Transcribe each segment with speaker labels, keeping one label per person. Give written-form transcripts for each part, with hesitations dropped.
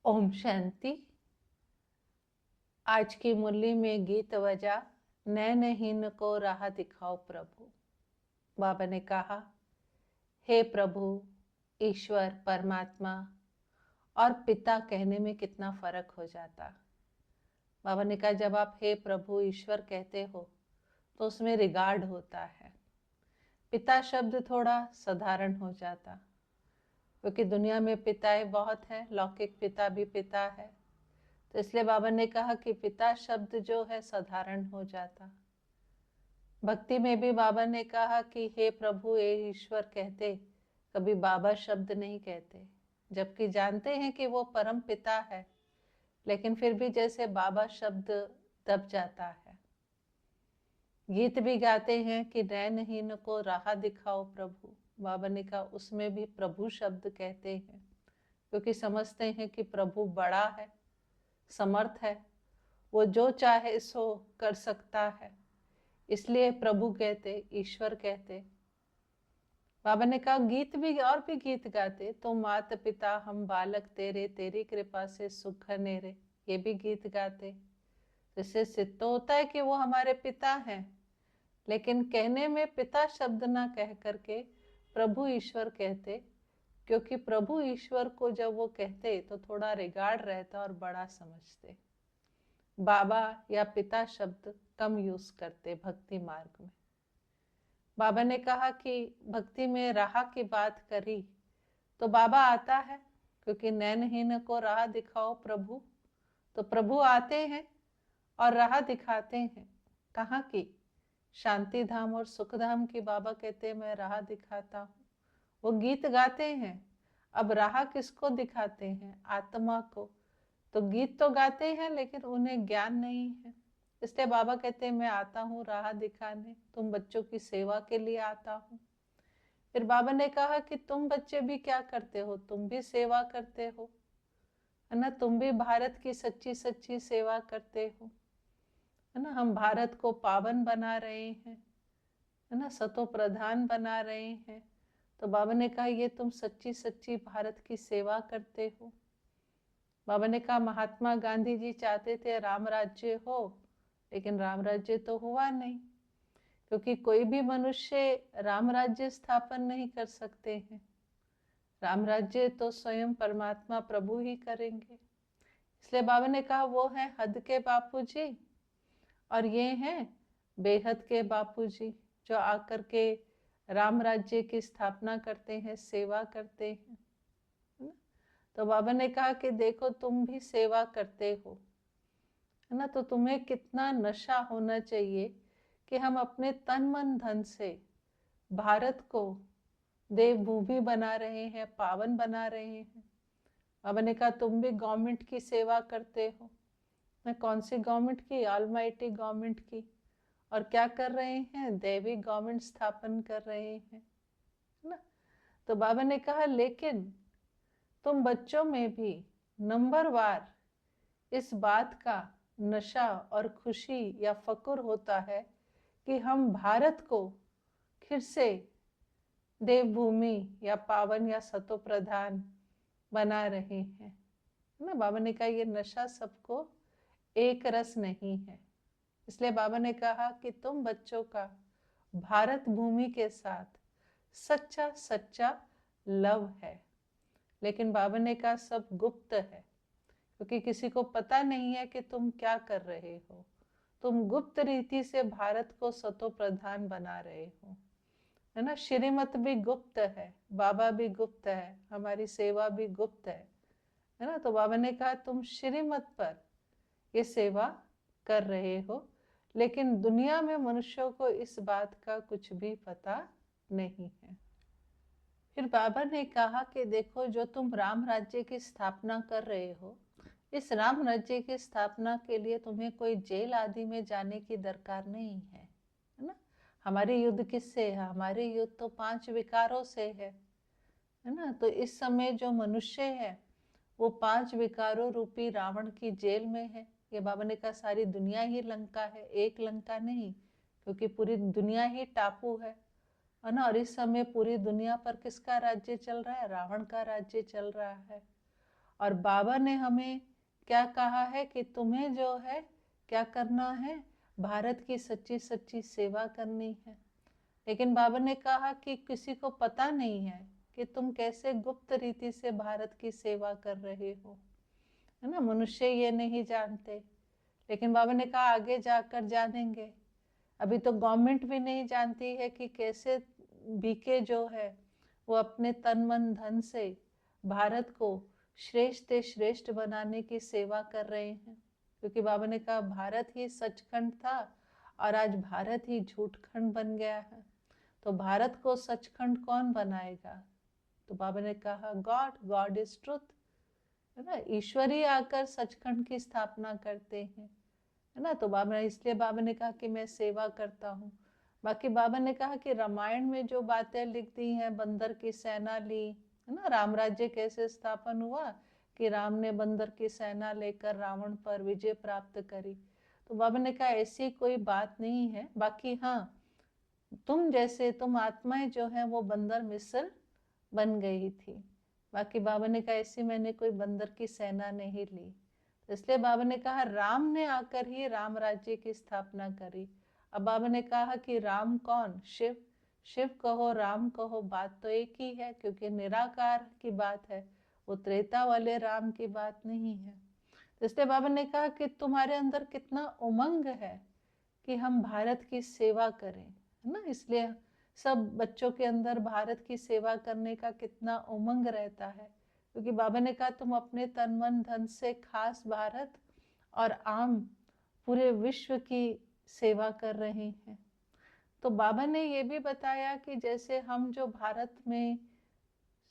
Speaker 1: ओम शांति। आज की मुरली में गीत बजा, नैनहीन को राह दिखाओ प्रभु। बाबा ने कहा, हे प्रभु, ईश्वर, परमात्मा और पिता कहने में कितना फर्क हो जाता। बाबा ने कहा, जब आप हे प्रभु ईश्वर कहते हो तो उसमें रिगार्ड होता है। पिता शब्द थोड़ा साधारण हो जाता, क्योंकि दुनिया में पिताएं बहुत हैं, लौकिक पिता भी पिता है। तो इसलिए बाबा ने कहा कि पिता शब्द जो है साधारण हो जाता। भक्ति में भी बाबा ने कहा कि हे प्रभु, हे ईश्वर कहते, कभी बाबा शब्द नहीं कहते, जबकि जानते हैं कि वो परम पिता है, लेकिन फिर भी जैसे बाबा शब्द दब जाता है। गीत भी गाते हैं कि नैनहीन को राह दिखाओ प्रभु। बाबा ने कहा उसमें भी प्रभु शब्द कहते हैं, क्योंकि समझते हैं कि प्रभु बड़ा है, समर्थ है, वो जो चाहे सो कर सकता है, इसलिए प्रभु कहते, ईश्वर कहते। बाबा ने कहा गीत भी और भी गीत गाते, तो मात पिता हम बालक तेरे, तेरी कृपा से सुख नेरे, ये भी गीत गाते। जिससे सिद्ध होता है कि वो हमारे पिता हैं, लेकिन कहने में पिता शब्द ना कह करके प्रभु ईश्वर कहते, क्योंकि प्रभु ईश्वर को जब वो कहते तो थोड़ा रिगार्ड रहता और बड़ा समझते। बाबा या पिता शब्द कम यूज करते भक्ति मार्ग में। बाबा ने कहा कि भक्ति में राह की बात करी तो बाबा आता है, क्योंकि नैनहीन को राह दिखाओ प्रभु, तो प्रभु आते हैं और राह दिखाते हैं। कहाँ की? शांति धाम और सुख धाम की। बाबा कहते हैं मैं राह दिखाता हूँ। वो गीत गाते हैं, अब राह किसको दिखाते हैं? आत्मा को। तो गीत तो गाते हैं, लेकिन उन्हें ज्ञान नहीं है, इसलिए बाबा कहते हैं मैं आता हूँ राह दिखाने, तुम बच्चों की सेवा के लिए आता हूँ। फिर बाबा ने कहा कि तुम बच्चे भी क्या करते हो, तुम भी सेवा करते हो, है ना, तुम भी भारत की सच्ची सच्ची सेवा करते हो, है ना। हम भारत को पावन बना रहे हैं, है ना, सतो प्रधान बना रहे हैं। तो बाबा ने कहा ये तुम सच्ची सच्ची भारत की सेवा करते हो। बाबा ने कहा महात्मा गांधी जी चाहते थे राम राज्य हो, लेकिन राम राज्य तो हुआ नहीं, क्योंकि कोई भी मनुष्य राम राज्य स्थापन नहीं कर सकते हैं। राम राज्य तो स्वयं परमात्मा प्रभु ही करेंगे। इसलिए बाबा ने कहा वो है हद के बापूजी और ये हैं बेहद के बापूजी, जो आकर के राम राज्य की स्थापना करते हैं, सेवा करते हैं। तो बाबा ने कहा कि देखो तुम भी सेवा करते हो, है ना, तो तुम्हें कितना नशा होना चाहिए कि हम अपने तन मन धन से भारत को देवभूमि बना रहे हैं, पावन बना रहे हैं। बाबा ने कहा तुम भी गवर्नमेंट की सेवा करते हो। ना कौन सी गवर्नमेंट की? ऑलमाइटी गवर्नमेंट की। और क्या कर रहे हैं? दैवी गवर्नमेंट स्थापन कर रहे हैं, है ना। तो बाबा ने कहा लेकिन तुम बच्चों में भी नंबरवार इस बात का नशा और खुशी या फक्र होता है कि हम भारत को फिर से देवभूमि या पावन या सतो प्रधान बना रहे हैं, ना। बाबा ने कहा ये नशा सबको एक रस नहीं है। इसलिए बाबा ने कहा कि तुम बच्चों का भारत भूमि के साथ सच्चा सच्चा लव है, लेकिन बाबा ने कहा सब गुप्त है, क्योंकि किसी को पता नहीं है कि तुम क्या कर रहे हो। तुम गुप्त रीति से भारत को सतो प्रधान बना रहे हो, है ना। श्रीमत भी गुप्त है, बाबा भी गुप्त है, हमारी सेवा भी गुप्त है ना। तो बाबा ने कहा तुम श्रीमत पर ये सेवा कर रहे हो, लेकिन दुनिया में मनुष्यों को इस बात का कुछ भी पता नहीं है। फिर बाबा ने कहा कि देखो जो तुम राम राज्य की स्थापना कर रहे हो, इस राम राज्य की स्थापना के लिए तुम्हें कोई जेल आदि में जाने की दरकार नहीं है ना। हमारे युद्ध किससे है? हमारे युद्ध तो 5 विकारों से है ना। तो इस समय जो मनुष्य है वो 5 विकारों रूपी रावण की जेल में है। ये बाबा ने कहा सारी दुनिया ही लंका है, एक लंका नहीं, क्योंकि पूरी दुनिया ही टापू है ना। और इस समय पूरी दुनिया पर किसका राज्य चल रहा है? रावण का राज्य चल रहा है। और बाबा ने हमें क्या कहा है कि तुम्हें जो है क्या करना है, भारत की सच्ची सच्ची सेवा करनी है। लेकिन बाबा ने कहा कि किसी को पता नहीं है कि तुम कैसे गुप्त रीति से भारत की सेवा कर रहे हो, है ना। मनुष्य ये नहीं जानते, लेकिन बाबा ने कहा आगे जाकर जानेंगे। अभी तो गवर्नमेंट भी नहीं जानती है कि कैसे बीके जो है वो अपने तन मन धन से भारत को श्रेष्ठ से श्रेष्ठ बनाने की सेवा कर रहे हैं। क्योंकि बाबा ने कहा भारत ही सचखंड था और आज भारत ही झूठखंड बन गया है, तो भारत को सचखंड कौन बनाएगा। तो बाबा ने कहा गॉड इज ट्रुथ, है ना। ईश्वर ही आकर सचखंड की स्थापना करते हैं, है ना। तो बाबा, इसलिए बाबा ने कहा कि मैं सेवा करता हूँ। बाकी बाबा ने कहा कि रामायण में जो बातें लिख दी हैं, बंदर की सेना ली, है ना, राम राज्य कैसे स्थापन हुआ कि राम ने बंदर की सेना लेकर रावण पर विजय प्राप्त करी। तो बाबा ने कहा ऐसी कोई बात नहीं है। बाकी हाँ, तुम आत्माएं जो है वो बंदर मिसल बन गई थी। बाकी बाबा ने कहा ऐसी मैंने कोई बंदर की सेना नहीं ली। इसलिए बाबा ने कहा राम ने आकर ही राम राज्य की स्थापना करी। अब बाबा ने कहा कि राम कौन, शिव। शिव कहो राम कहो, बात तो एक ही है, क्योंकि निराकार की बात है, वो त्रेता वाले राम की बात नहीं है। इसलिए बाबा ने कहा कि तुम्हारे अंदर कितना उमंग है कि हम भारत की सेवा करें, है ना। इसलिए सब बच्चों के अंदर भारत की सेवा करने का कितना उमंग रहता है, क्योंकि बाबा ने कहा तुम अपने तन मन धन से खास भारत और आम पूरे विश्व की सेवा कर रहे हैं। तो बाबा ने ये भी बताया कि जैसे हम जो भारत में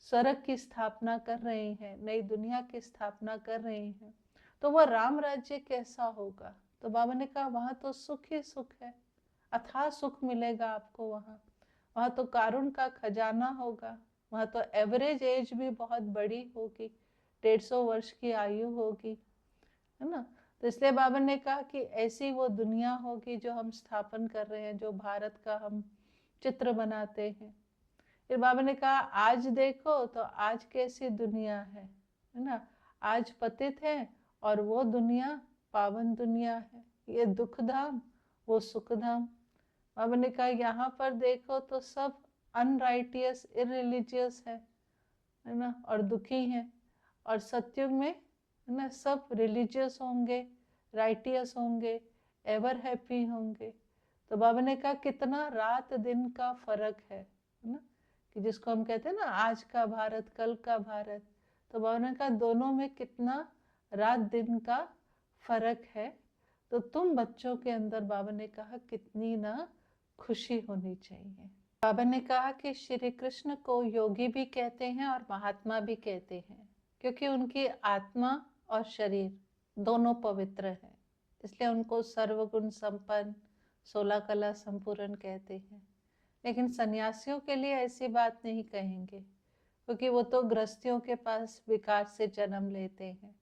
Speaker 1: स्वर्ग की स्थापना कर रहे हैं, नई दुनिया की स्थापना कर रहे हैं, तो वह राम राज्य कैसा होगा। तो बाबा ने कहा वहां तो सुख ही सुख है, अथाह सुख मिलेगा आपको वहां। वहां तो कारुण का खजाना होगा, वहां तो एवरेज एज भी बहुत बड़ी होगी, 150 वर्ष की आयु होगी, है ना। तो इसलिए बाबा ने कहा कि ऐसी वो दुनिया होगी जो हम स्थापन कर रहे हैं, जो भारत का हम चित्र बनाते हैं। फिर बाबा ने कहा आज देखो तो आज कैसी दुनिया है ना। आज पतित है और वो दुनिया पावन दुनिया है, ये दुख धाम वो सुख धाम। बाबा ने कहा यहाँ पर देखो तो सब अनराइटियस इररिलीजियस है ना, और दुखी हैं। और सतयुग में, है ना, सब रिलीजियस होंगे, राइटियस होंगे, एवर हैप्पी होंगे। तो बाबा ने कहा कितना रात दिन का फर्क है ना, कि जिसको हम कहते हैं ना आज का भारत कल का भारत। तो बाबा ने कहा दोनों में कितना रात दिन का फर्क है। तो तुम बच्चों के अंदर बाबा ने कहा कितनी ना खुशी होनी चाहिए। बाबा ने कहा कि श्री कृष्ण को योगी भी कहते हैं और महात्मा भी कहते हैं, क्योंकि उनकी आत्मा और शरीर दोनों पवित्र हैं। इसलिए उनको सर्वगुण संपन्न 16 कला संपूर्ण कहते हैं। लेकिन सन्यासियों के लिए ऐसी बात नहीं कहेंगे, क्योंकि वो तो गृहस्थियों के पास विकार से जन्म लेते हैं।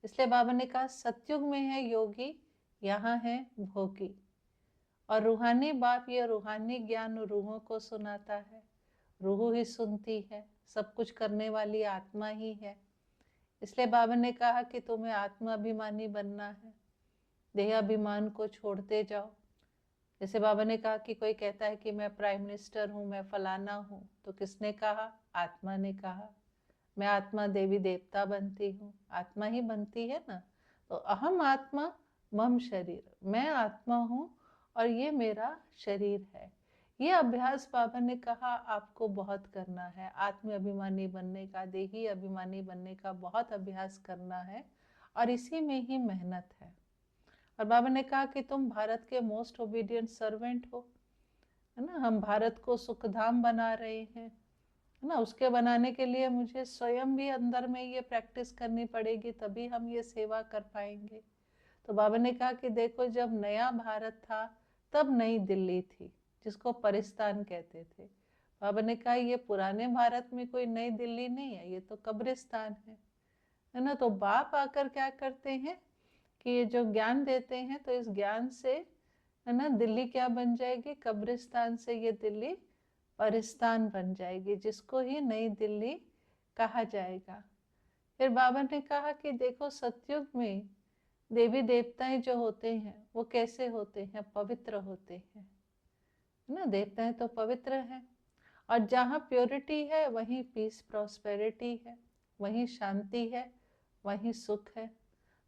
Speaker 1: इसलिए बाबा ने कहा सतयुग में है योगी, यहाँ है भोगी। और रूहानी बाप ये रूहानी ज्ञान रूहों को सुनाता है, रूह ही सुनती है, सब कुछ करने वाली आत्मा ही है। इसलिए बाबा ने कहा कि तुम्हें आत्माभिमानी बनना है, देह अभिमान को छोड़ते जाओ। जैसे बाबा ने कहा कि कोई कहता है कि मैं प्राइम मिनिस्टर हूँ, मैं फलाना हूँ, तो किसने कहा, आत्मा ने कहा। मैं आत्मा देवी देवता बनती हूँ, आत्मा ही बनती है ना। तो अहम आत्मा मम शरीर, मैं आत्मा हूँ और ये मेरा शरीर है। ये अभ्यास बाबा ने कहा आपको बहुत करना है, आत्म अभिमानी बनने का, देही अभिमानी बनने का बहुत अभ्यास करना है, और इसी में ही मेहनत है। और बाबा ने कहा कि तुम भारत के मोस्ट ओबीडियंट सर्वेंट हो, है ना। हम भारत को सुखधाम बना रहे हैं, है ना। उसके बनाने के लिए मुझे स्वयं भी अंदर में ये प्रैक्टिस करनी पड़ेगी, तभी हम ये सेवा कर पाएंगे। तो बाबा ने कहा कि देखो जब नया भारत था तब नई दिल्ली थी, जिसको परिस्तान कहते थे। बाबा ने कहा ये पुराने भारत में कोई नई दिल्ली नहीं है, ये तो कब्रिस्तान है ना। तो बाप आकर क्या करते हैं कि ये जो ज्ञान देते हैं, तो इस ज्ञान से, है ना, दिल्ली क्या बन जाएगी, कब्रिस्तान से ये दिल्ली परिस्तान बन जाएगी, जिसको ही नई दिल्ली कहा जाएगा। फिर बाबा ने कहा कि देखो सतयुग में देवी देवताएं जो होते हैं वो कैसे होते हैं, पवित्र होते हैं, है ना। देवताएं तो पवित्र हैं, और जहाँ प्योरिटी है वहीं पीस प्रॉस्पेरिटी है, वहीं शांति है, वहीं सुख है।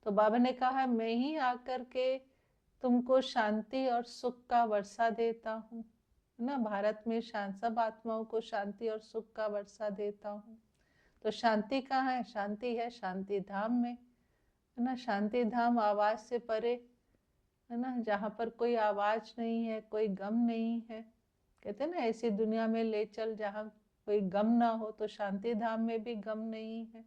Speaker 1: तो बाबा ने कहा मैं ही आकर के तुमको शांति और सुख का वर्षा देता हूँ, है ना। भारत में सब आत्माओं को शांति और सुख का वर्षा देता हूँ। तो शांति कहाँ है? शांति है शांति धाम में, है ना। शांति धाम आवाज से परे, है ना, जहाँ पर कोई आवाज नहीं है, कोई गम नहीं है। कहते हैं ना ऐसी दुनिया में ले चल जहाँ कोई गम ना हो, तो शांति धाम में भी गम नहीं है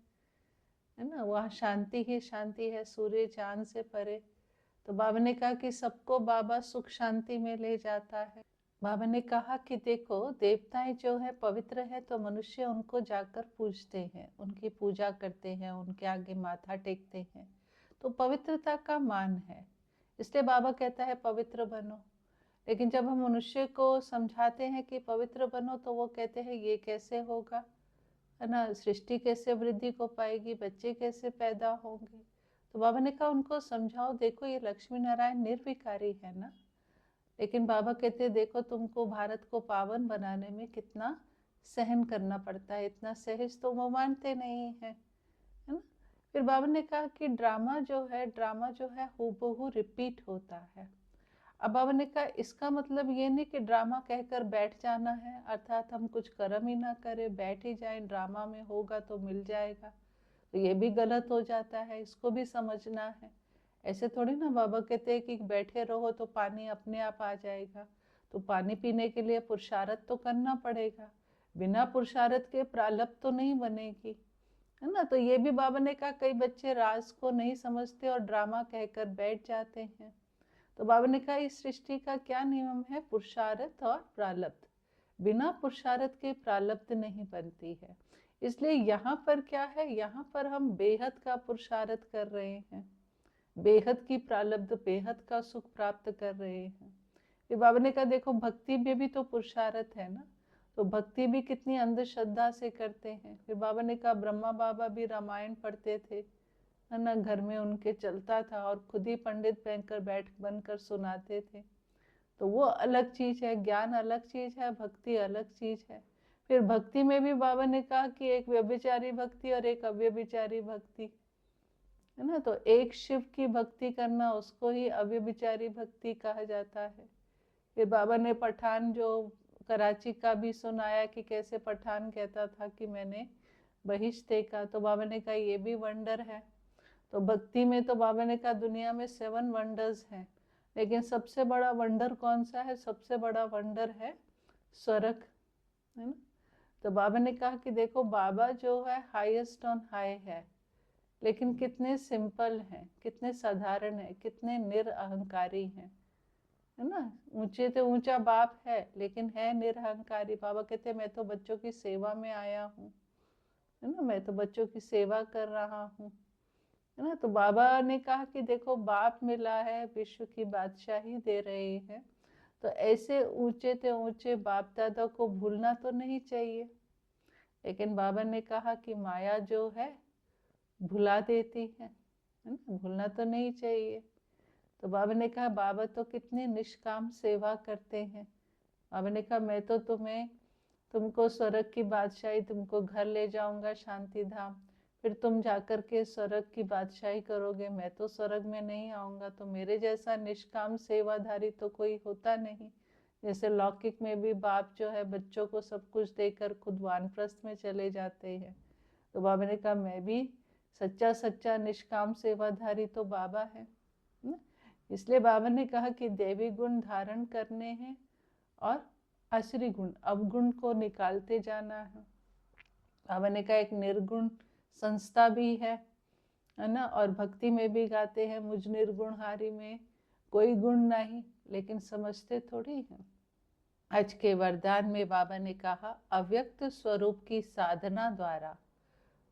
Speaker 1: ना। वहाँ शांति ही शांति है, सूर्य चांद से परे। तो बाबा ने कहा कि सबको बाबा सुख शांति में ले जाता है। बाबा ने कहा कि देखो देवताएं जो है पवित्र है, तो मनुष्य उनको जाकर पूजते हैं, उनकी पूजा करते हैं, उनके आगे माथा टेकते हैं। तो पवित्रता का मान है, इसलिए बाबा कहता है पवित्र बनो। लेकिन जब हम मनुष्य को समझाते हैं कि पवित्र बनो, तो वो कहते हैं ये कैसे होगा, है ना, सृष्टि कैसे वृद्धि को पाएगी, बच्चे कैसे पैदा होंगे। तो बाबा ने कहा उनको समझाओ, देखो ये लक्ष्मी नारायण निर्विकारी है ना। लेकिन बाबा कहते देखो तुमको भारत को पावन बनाने में कितना सहन करना पड़ता है, इतना सहज तो वो मानते नहीं है, है ना। फिर बाबा ने कहा कि ड्रामा जो है हूबहू रिपीट होता है। अब बाबा ने कहा इसका मतलब ये नहीं कि ड्रामा कहकर बैठ जाना है, अर्थात हम कुछ कर्म ही ना करें, बैठ ही जाए, ड्रामा में होगा तो मिल जाएगा, तो ये भी गलत हो जाता है, इसको भी समझना है। ऐसे थोड़ी ना बाबा कहते हैं कि बैठे रहो तो पानी अपने आप आ जाएगा। तो पानी पीने के लिए पुरुषार्थ तो करना पड़ेगा, बिना पुरुषार्थ के प्रारब्ध तो नहीं बनेगी, है ना। तो ये भी बाबा ने कहा कई बच्चे राज को नहीं समझते और ड्रामा कहकर बैठ जाते हैं। तो बाबा ने कहा इस सृष्टि का क्या नियम है? पुरुषार्थ और प्रारब्ध, बिना पुरुषार्थ के प्रारब्ध नहीं बनती है। इसलिए यहाँ पर क्या है, यहाँ पर हम बेहद का पुरुषार्थ कर रहे हैं, बेहद की प्रारब्ध, बेहद का सुख प्राप्त कर रहे हैं। फिर बाबा ने कहा देखो भक्ति में भी तो पुरुषार्थ है ना, तो भक्ति भी कितनी अंधश्रद्धा से करते हैं। फिर बाबा ने कहा ब्रह्मा बाबा भी रामायण पढ़ते थे, है ना, घर में उनके चलता था, और खुद ही पंडित बनकर सुनाते थे। तो वो अलग चीज है, ज्ञान अलग चीज है, भक्ति अलग चीज है। फिर भक्ति में भी बाबा ने कहा कि एक व्यभिचारी भक्ति और एक अव्यभिचारी भक्ति, है ना। तो एक शिव की भक्ति करना उसको ही अव्यभिचारी भक्ति कहा जाता है। फिर बाबा ने पठान जो कराची का भी सुनाया कि कैसे पठान कहता था कि मैंने बहिष्ठ देखा। तो बाबा ने कहा ये भी वंडर है। तो भक्ति में तो बाबा ने कहा दुनिया में 7 वंडर्स हैं, लेकिन सबसे बड़ा वंडर कौन सा है? सबसे बड़ा वंडर है स्वर्ग, है ना। तो बाबा ने कहा कि देखो बाबा जो है हाईएस्ट ऑन हाई है, लेकिन कितने सिंपल हैं, कितने साधारण हैं, कितने निरअहंकारी हैं, है ना। ऊंचे तो ऊंचा बाप है, लेकिन है निरअहंकारी। बाबा कहते मैं तो बच्चों की सेवा में आया हूँ, है ना, मैं तो बच्चों की सेवा कर रहा हूँ, है ना। तो बाबा ने कहा कि देखो बाप मिला है, विश्व की बादशाही दे रहे हैं, तो ऐसे ऊंचे से ऊंचे बाप दादा को भूलना तो नहीं चाहिए। लेकिन बाबा ने कहा कि माया जो है भुला देती है ना, भूलना तो नहीं चाहिए। तो बाबा ने कहा बाबा तो कितने निष्काम सेवा करते हैं। बाबा ने कहा मैं तो तुमको स्वर्ग की बादशाही, तुमको घर ले जाऊंगा शांति धाम, फिर तुम जाकर के स्वर्ग की बादशाही करोगे, मैं तो स्वर्ग में नहीं आऊंगा। तो मेरे जैसा निष्काम सेवाधारी तो कोई होता नहीं। जैसे लौकिक में भी बाप जो है बच्चों को सब कुछ देकर खुद वानप्रस्थ में चले जाते हैं, तो बाबा ने कहा मैं भी सच्चा सच्चा निष्काम सेवाधारी तो बाबा है ना। इसलिए बाबा ने कहा कि देवी गुण धारण करने हैं और आसुरी गुण अवगुण को निकालते जाना है। बाबा ने कहा एक निर्गुण संस्था भी है ना, और भक्ति में भी गाते हैं मुझ निर्गुण हारी में कोई गुण नहीं, लेकिन समझते थोड़ी है। आज के वरदान में बाबा ने कहा अव्यक्त स्वरूप की साधना द्वारा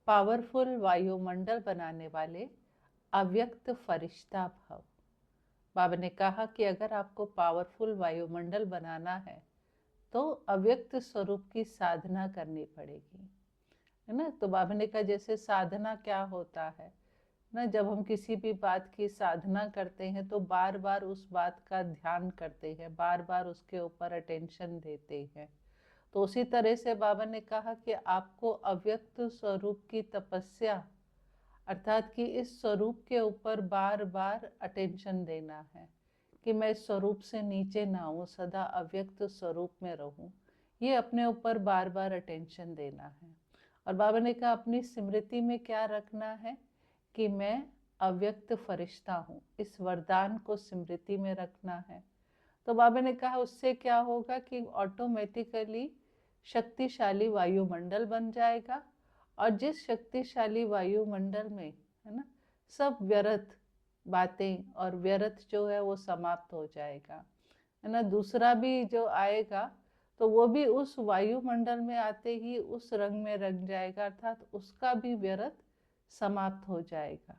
Speaker 1: पावरफुल वायुमंडल बनाने वाले अव्यक्त फरिश्ता भव। बाबा ने कहा कि अगर आपको पावरफुल वायुमंडल बनाना है तो अव्यक्त स्वरूप की साधना करनी पड़ेगी। है ना। तो बाबा ने कहा जैसे साधना क्या होता है ना, जब हम किसी भी बात की साधना करते हैं तो बार बार उस बात का ध्यान करते हैं, बार बार उसके ऊपर अटेंशन देते हैं। तो उसी तरह से बाबा ने कहा कि आपको अव्यक्त स्वरूप की तपस्या अर्थात कि इस स्वरूप के ऊपर बार बार अटेंशन देना है कि मैं इस स्वरूप से नीचे ना हूँ, सदा अव्यक्त स्वरूप में रहूं। ये अपने ऊपर बार बार अटेंशन देना है। और बाबा ने कहा अपनी स्मृति में क्या रखना है कि मैं अव्यक्त फरिश्ता हूँ, इस वरदान को स्मृति में रखना है। तो बाबा ने कहा उससे क्या होगा कि ऑटोमेटिकली शक्तिशाली वायुमंडल बन जाएगा, और जिस शक्तिशाली वायुमंडल में है ना सब व्यर्थ बातें और व्यर्थ जो है वो समाप्त हो जाएगा, है ना। दूसरा भी जो आएगा तो वो भी उस वायुमंडल में आते ही उस रंग में रंग जाएगा, अर्थात उसका भी व्यर्थ समाप्त हो जाएगा।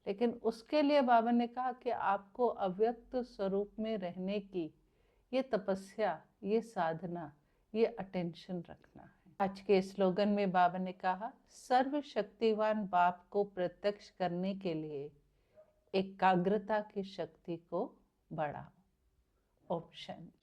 Speaker 1: लेकिन उसके लिए बाबा ने कहा कि आपको अव्यक्त स्वरूप में रहने की ये तपस्या, ये साधना, ये अटेंशन रखना है। आज के स्लोगन में बाबा ने कहा सर्वशक्तिवान बाप को प्रत्यक्ष करने के लिए एकाग्रता की शक्ति को बढ़ाओ। ओम शांति।